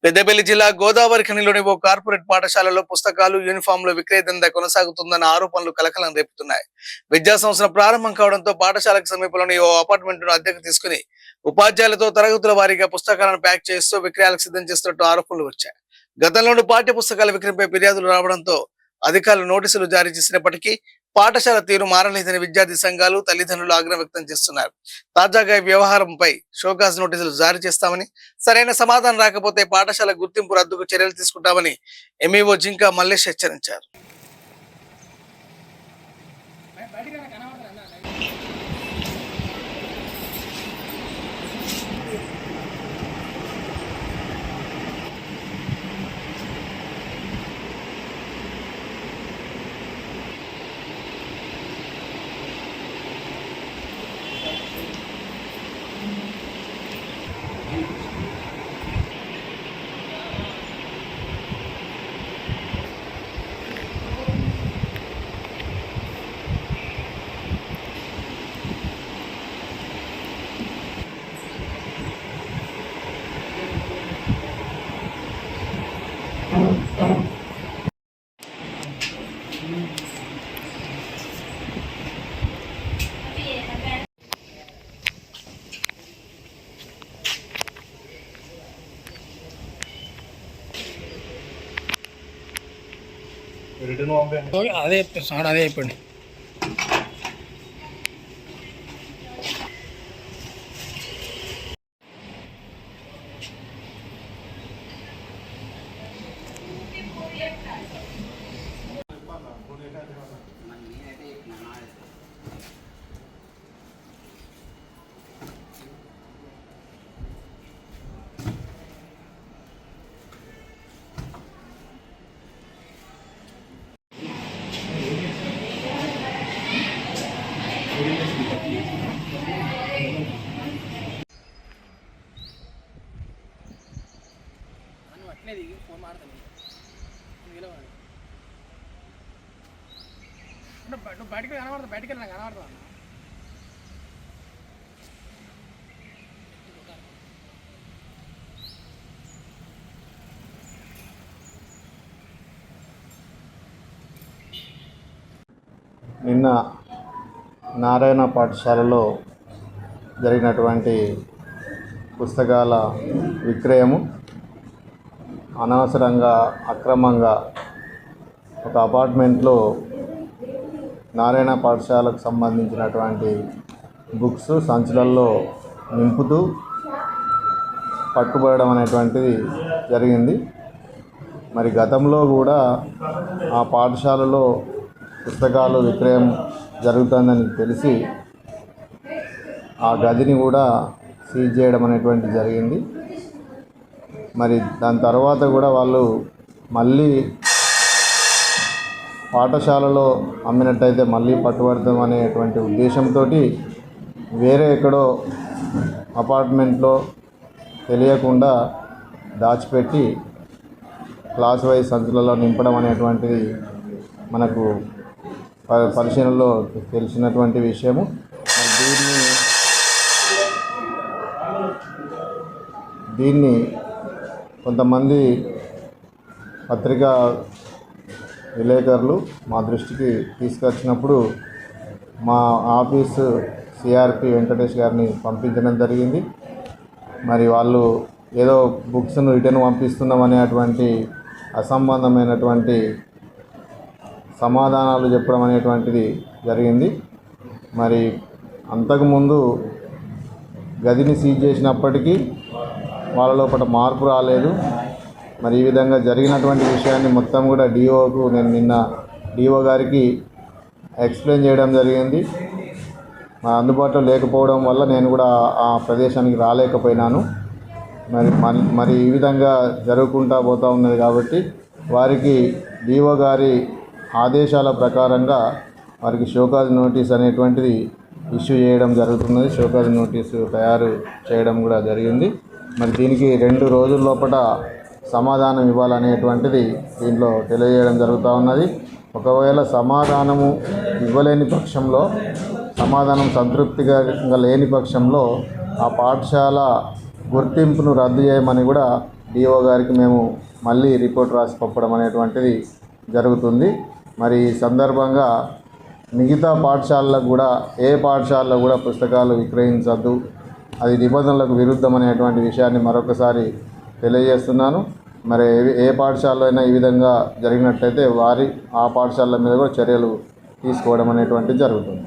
పెద్దపల్లి జిల్లా గోదావరి ఖనిలోని ఓ కార్పొరేట్ పాఠశాలలో పుస్తకాలు యూనిఫామ్ల విక్రయ దందా కొనసాగుతుందన్న ఆరోపణలు కలకలం రేపుతున్నాయి. విద్యా సంవత్సరం ప్రారంభం కావడంతో పాఠశాలకు సమీపంలోని ఓ అపార్ట్మెంట్ను అద్దెకు తీసుకుని ఉపాధ్యాయులతో తరగతుల వారీగా పుస్తకాలను ప్యాక్ చేస్తూ విక్రయాలకు సిద్ధం చేస్తున్నట్టు ఆరోపణలు వచ్చాయి. గతంలోని పాఠ్య పుస్తకాల విక్రయంపై ఫిర్యాదులు రావడంతో అధికారులు నోటీసులు జారీ చేసినప్పటికీ పాఠశాల తీరు మారలేదని విద్యార్థి సంఘాలు, తల్లిదండ్రులు ఆగ్రహం వ్యక్తం చేస్తున్నారు. తాజాగా ఈ వ్యవహారంపై షోకాజ్ నోటీసులు జారీ చేస్తామని, సరైన సమాధానం రాకపోతే పాఠశాల గుర్తింపు రద్దుకు చర్యలు తీసుకుంటామని ఎంఈఓ జింకా మల్లేష్ హెచ్చరించారు. అదే చెప్తాను, అదే చెప్పండి. ఫోన్ మాడతాను నువ్వు బయటకు కనబడతా, బయటకు వెళ్ళినా కనబడతా. నిన్న నారాయణ పాఠశాలలో జరిగినటువంటి పుస్తకాల విక్రయము అనవసరంగా అక్రమంగా ఒక అపార్ట్మెంట్లో నారాయణ పాఠశాలకు సంబంధించినటువంటి బుక్స్ సంచులలో నింపుతూ పట్టుబడడం అనేటువంటిది జరిగింది. మరి గతంలో కూడా ఆ పాఠశాలలో పుస్తకాలు విక్రయం జరుగుతుందని తెలిసి ఆ గదిని కూడా సీజ్ చేయడం అనేటువంటి జరిగింది. మరి దాని తర్వాత కూడా వాళ్ళు మళ్ళీ పాఠశాలలో అమ్మినట్టయితే మళ్ళీ పట్టుబడతాం అనేటువంటి ఉద్దేశంతో వేరే ఎక్కడో అపార్ట్మెంట్లో తెలియకుండా దాచిపెట్టి క్లాస్ వైజ్ సంచులలో నింపడం అనేటువంటిది మనకు పరిశీలనలో తెలిసినటువంటి విషయము. దీన్ని కొంతమంది పత్రికా విలేకరులు మా దృష్టికి తీసుకొచ్చినప్పుడు మా ఆఫీసు సిఆర్పి వెంకటేష్ గారిని పంపించడం జరిగింది. మరి వాళ్ళు ఏదో బుక్స్ను రిటర్న్ పంపిస్తున్నాం అనేటువంటి అసంబంధమైనటువంటి సమాధానాలు చెప్పడం అనేటువంటిది జరిగింది. మరి అంతకుముందు గదిని సీజ్ చేసినప్పటికీ వాళ్ళ లోపల మార్పు రాలేదు. మరి ఈ విధంగా జరిగినటువంటి విషయాన్ని మొత్తం కూడా డిఓకు నేను నిన్న డిఓ గారికి ఎక్స్ప్లెయిన్ చేయడం జరిగింది. అందుబాటులో లేకపోవడం వల్ల నేను కూడా ఆ ప్రదేశానికి రాలేకపోయినాను. మరి ఈ విధంగా జరుగుకుంటూ పోతూ ఉన్నది కాబట్టి వారికి డిఓ గారి ఆదేశాల ప్రకారంగా వారికి షోకాజ్ నోటీస్ అనేటువంటిది ఇష్యూ చేయడం జరుగుతున్నది. షోకాజ్ నోటీసు తయారు చేయడం కూడా జరిగింది. మరి దీనికి 2 రోజుల లోపల సమాధానం ఇవ్వాలనేటువంటిది దీంట్లో తెలియజేయడం జరుగుతూ ఉన్నది. ఒకవేళ సమాధానము ఇవ్వలేని పక్షంలో, సమాధానం సంతృప్తిగా లేని పక్షంలో ఆ పాఠశాల గుర్తింపును రద్దు చేయమని కూడా డిఓ గారికి మేము మళ్ళీ రిపోర్ట్ రాసి పంపడం అనేటువంటిది జరుగుతుంది. మరి ఈ సందర్భంగా మిగతా పాఠశాలలకు కూడా ఏ పాఠశాలలో కూడా పుస్తకాలు విక్రయించద్దు, అది నిబంధనలకు విరుద్ధం అనేటువంటి విషయాన్ని మరొకసారి తెలియజేస్తున్నాను. మరి ఏ పాఠశాలలో అయినా ఈ విధంగా జరిగినట్టయితే ఆ పాఠశాలల మీద కూడా చర్యలు తీసుకోవడం అనేటువంటిది జరుగుతుంది.